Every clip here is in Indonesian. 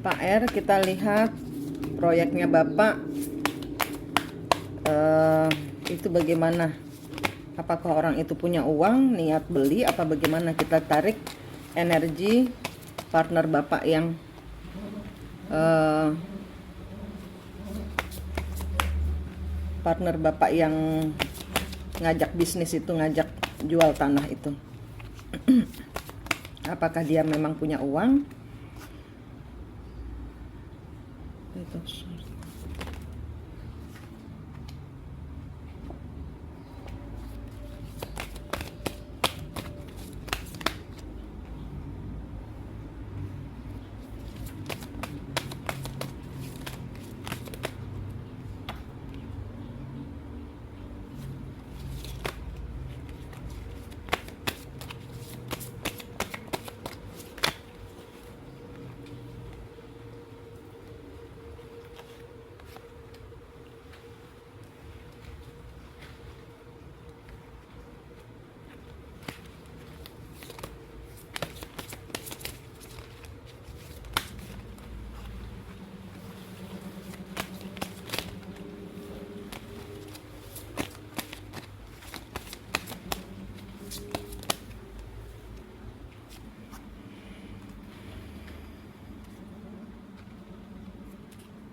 Pak R, kita lihat proyeknya Bapak itu bagaimana. Apakah orang itu punya uang, niat beli, apa bagaimana? Kita tarik energi partner Bapak yang ngajak bisnis itu, ngajak jual tanah itu. Apakah dia memang punya uang? Itu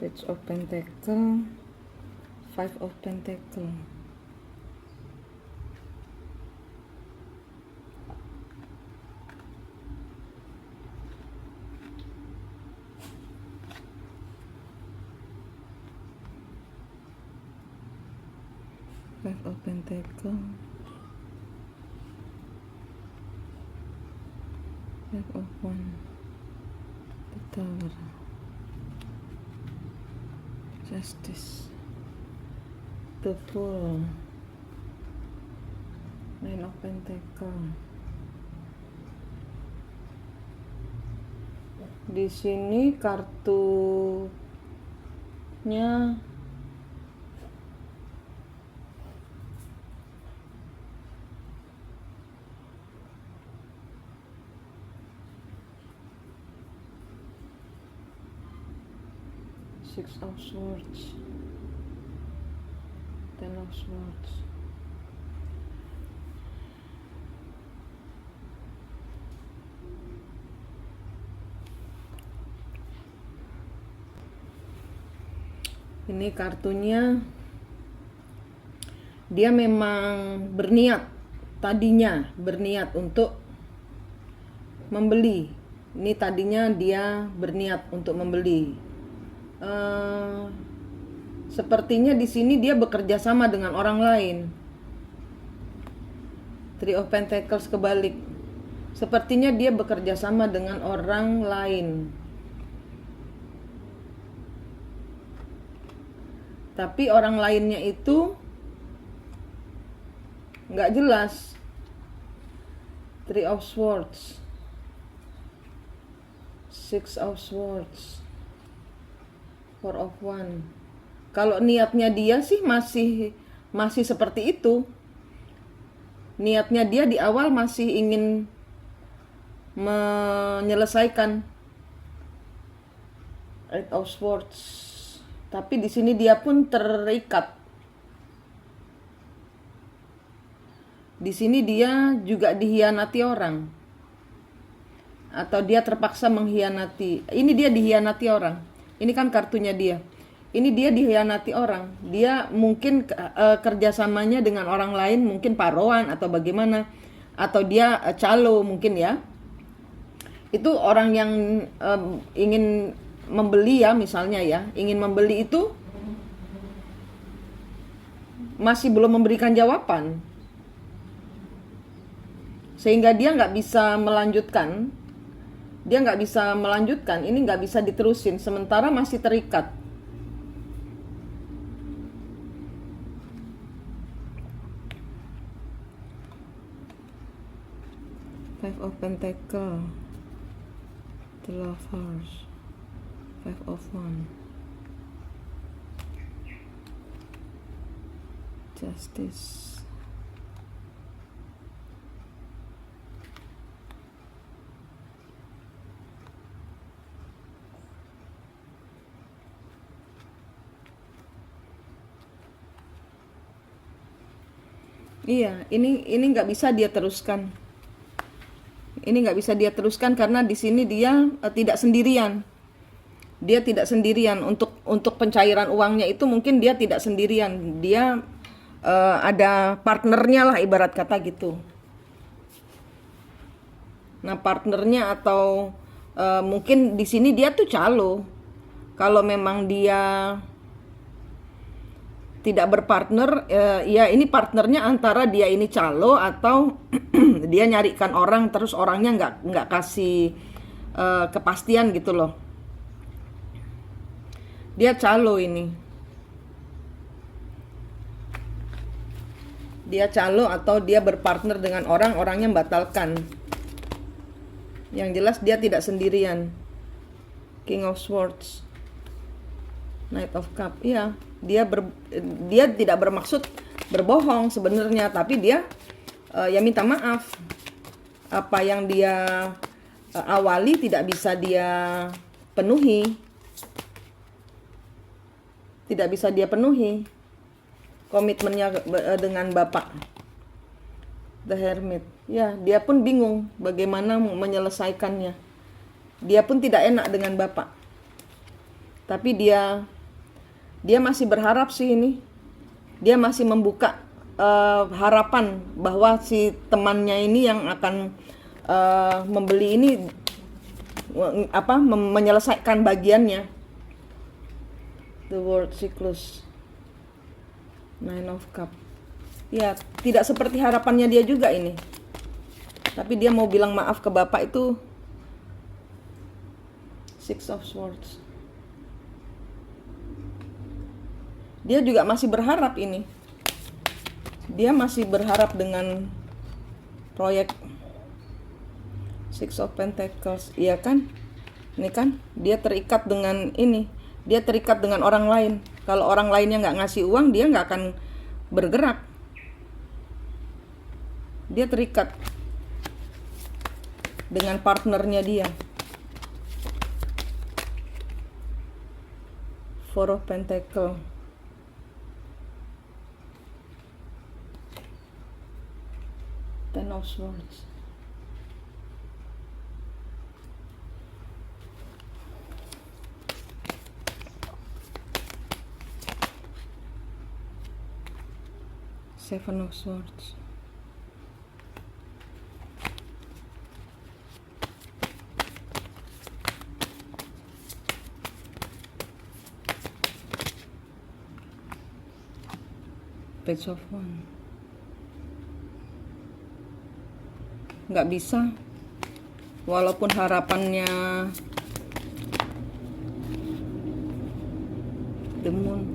Page of Pentacle, Five of Pentacle. Five of Pentacle, Five of One, the Tower, Justice, the Fool, Nine of Pentacle. Di sini kartunya Six of Swords, Ten of Swords. Ini kartunya, dia memang tadinya berniat untuk membeli. Ini tadinya dia berniat untuk membeli. Sepertinya di sini dia bekerja sama dengan orang lain. Three of Pentacles kebalik. Sepertinya dia bekerja sama dengan orang lain. Tapi orang lainnya itu nggak jelas. Three of Swords, Six of Swords, Four of One. Kalau niatnya dia sih masih seperti itu. Niatnya dia di awal masih ingin menyelesaikan Eight of Swords. Tapi di sini dia pun terikat. Di sini dia juga dihianati orang. Atau dia terpaksa mengkhianati. Ini dia dihianati orang. Ini kan kartunya dia. Ini dia dihianati orang. Dia mungkin kerjasamanya dengan orang lain, mungkin paruan atau bagaimana. Atau dia calo mungkin ya. Itu orang yang ingin membeli ya, misalnya ya, ingin membeli itu masih belum memberikan jawaban, sehingga dia nggak bisa melanjutkan. Ini nggak bisa diterusin, sementara masih terikat. Five of Pentacle, the Lovers, Five of One, Justice, Iya, ini nggak bisa dia teruskan. Ini nggak bisa dia teruskan karena di sini dia tidak sendirian. Dia tidak sendirian untuk pencairan uangnya itu, mungkin dia tidak sendirian. Dia ada partnernya lah, ibarat kata gitu. Nah, partnernya atau mungkin di sini dia tuh calo. Kalau memang dia tidak berpartner, ya ini partnernya antara dia ini calo atau dia nyarikan orang terus orangnya nggak kasih kepastian gitu loh. Dia calo ini. Dia calo atau dia berpartner dengan orangnya membatalkan. Yang jelas dia tidak sendirian. King of Swords, Knight of Cup. Iya, dia tidak bermaksud berbohong sebenarnya, tapi dia ya minta maaf. Apa yang dia awali tidak bisa dia penuhi. Tidak bisa dia penuhi komitmennya dengan Bapak. The Hermit. Ya, dia pun bingung bagaimana menyelesaikannya. Dia pun tidak enak dengan Bapak. Tapi dia masih berharap sih ini. Dia masih membuka harapan bahwa si temannya ini yang akan membeli ini menyelesaikan bagiannya. The World Cyclus, Nine of Cup. Ya, tidak seperti harapannya dia juga ini. Tapi dia mau bilang maaf ke Bapak itu Six of Swords. Dia juga masih berharap ini. Dia masih berharap dengan proyek Six of Pentacles. Iya kan? Ini kan dia terikat dengan ini. Dia terikat dengan orang lain. Kalau orang lainnya nggak ngasih uang, dia nggak akan bergerak. Dia terikat dengan partnernya dia. Four of Pentacles. Ten of Swords. Seven of Swords. Page of Wands. Nggak bisa. Walaupun harapannya The Moon.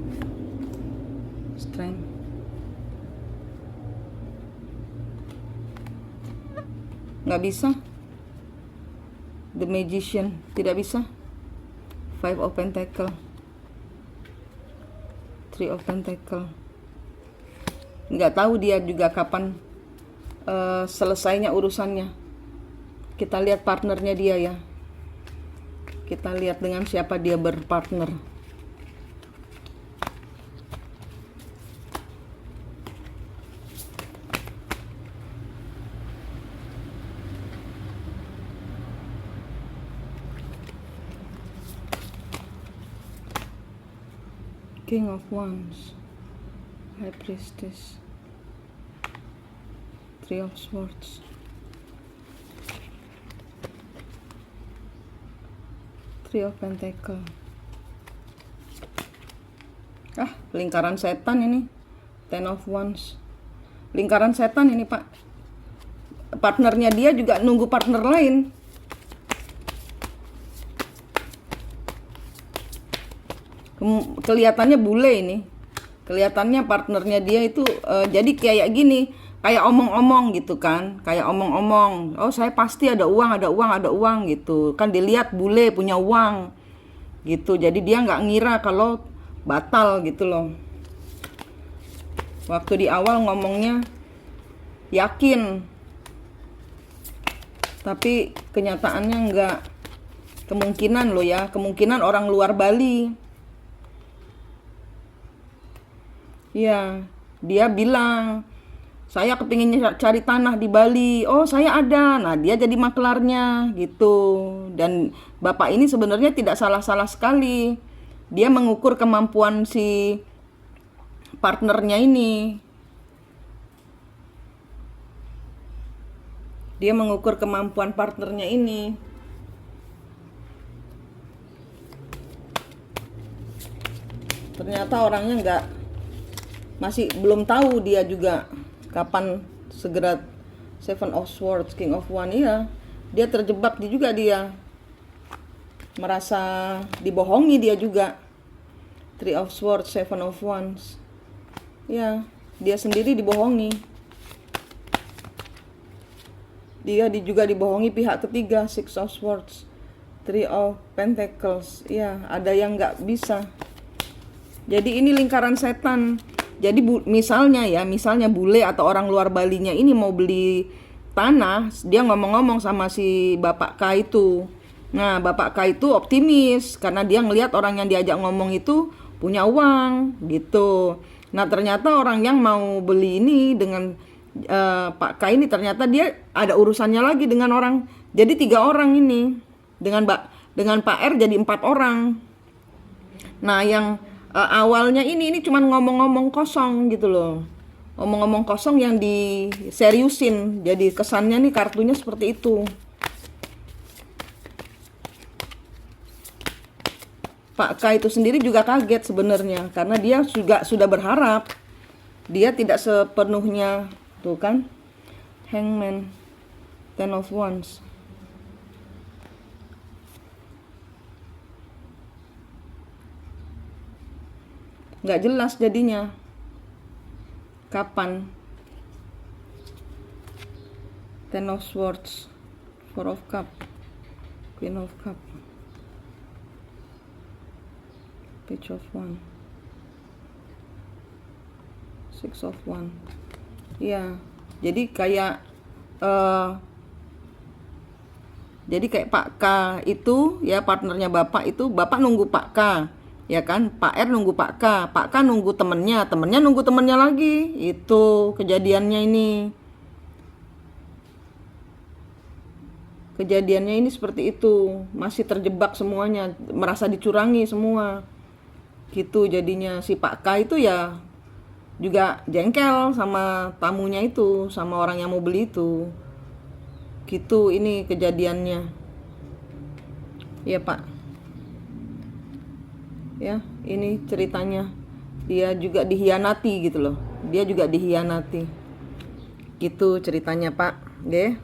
Strength. Nggak bisa. The Magician, tidak bisa. Five of Pentacles, Three of Pentacles. Nggak tahu dia juga kapan selesainya urusannya. Kita lihat partnernya dia ya. Kita lihat dengan siapa dia berpartner. King of Wands, High Priestess, Three of Swords, Three of Pentacles. Lingkaran setan ini. Ten of Wands. Lingkaran setan ini, Pak. Partnernya dia juga nunggu partner lain. Kelihatannya bule ini. Kelihatannya partnernya dia itu jadi kayak gini, kayak omong-omong gitu kan, kayak omong-omong. Oh, saya pasti ada uang gitu. Kan dilihat bule punya uang gitu. Jadi dia nggak ngira kalau batal gitu loh. Waktu di awal ngomongnya yakin, tapi kenyataannya nggak. Kemungkinan loh ya, kemungkinan orang luar Bali. Ya, dia bilang saya kepingin cari tanah di Bali, oh saya ada, nah dia jadi maklarnya gitu. Dan bapak ini sebenarnya tidak salah-salah sekali, dia mengukur kemampuan si partnernya ini, dia mengukur kemampuan partnernya ini. Ternyata orangnya masih belum tahu dia juga kapan segera Seven of Swords, King of Wands. Iya, dia terjebak juga, dia merasa dibohongi dia juga. Three of Swords, Seven of Wands. Ya, dia sendiri dibohongi. Dia juga dibohongi pihak ketiga, Six of Swords, Three of Pentacles. Ya, ada yang nggak bisa. Jadi ini lingkaran setan. Jadi misalnya bule atau orang luar Balinya ini mau beli tanah, dia ngomong-ngomong sama si Bapak K itu. Nah, Bapak K itu optimis karena dia ngelihat orang yang diajak ngomong itu punya uang gitu. Nah, ternyata orang yang mau beli ini dengan Pak K ini ternyata dia ada urusannya lagi dengan orang. Jadi 3 orang ini. Dengan Pak R jadi 4 orang. Nah, yang awalnya ini cuman ngomong-ngomong kosong gitu loh. Ngomong-ngomong kosong yang diseriusin. Jadi kesannya nih kartunya seperti itu. Pak K itu sendiri juga kaget sebenarnya karena dia juga sudah berharap. Dia tidak sepenuhnya tuh kan. Hangman, Ten of Wands. Nggak jelas jadinya kapan. Ten of Swords, Four of Cup, Queen of Cup, Page of Wands, Six of Wands. Ya, jadi kayak Pak K itu ya, partnernya Bapak itu, Bapak nunggu Pak K. Ya kan, Pak R nunggu Pak K nunggu temennya nunggu temennya lagi. Itu kejadiannya ini. Kejadiannya ini seperti itu. Masih terjebak semuanya, merasa dicurangi semua. Gitu jadinya. Si Pak K itu ya juga jengkel sama tamunya itu, sama orang yang mau beli itu. Gitu ini kejadiannya. Ya Pak. Ya, ini ceritanya. Dia juga dihianati gitu loh. Dia juga dihianati. Gitu ceritanya Pak. Oke.